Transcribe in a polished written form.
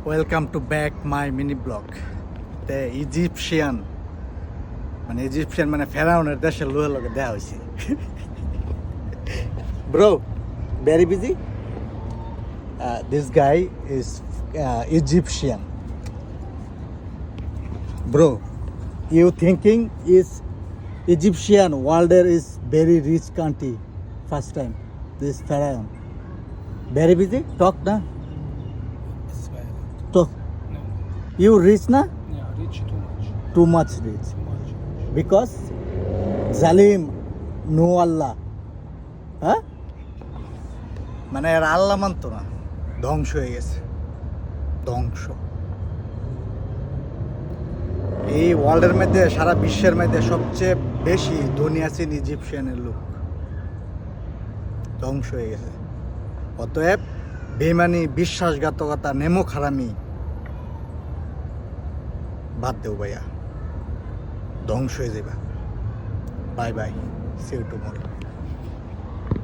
Welcome to back my mini blog. The Egyptian মানে ফেরাউনের দেশের লোকের লগে দেওয়া হয়েছে। Bro, very busy. This guy is Egyptian. Bro, you thinking is Egyptian world is very rich country. First time this pharaoh. Very busy. Talk na. Talk. No. You rich na? Yeah, rich too much. Too much rich. Too much. Because Zalim, no Allah. হ্যাঁ, মানে এর আল্লাহ মানতো না, ধ্বংস হয়ে গেছে, ধ্বংস। এই ওয়ার্ল্ডের মধ্যে, সারা বিশ্বের মধ্যে সবচেয়ে বেশি ধনী আছেন ইজিপশিয়ানের লোক, ধ্বংস হয়ে গেছে। অতএব বেইমানি, বিশ্বাসঘাতকতা, নেমক হারামি বাদ দেও ভাইয়া, ধ্বংস হয়ে যাবা। Bye bye, see you tomorrow.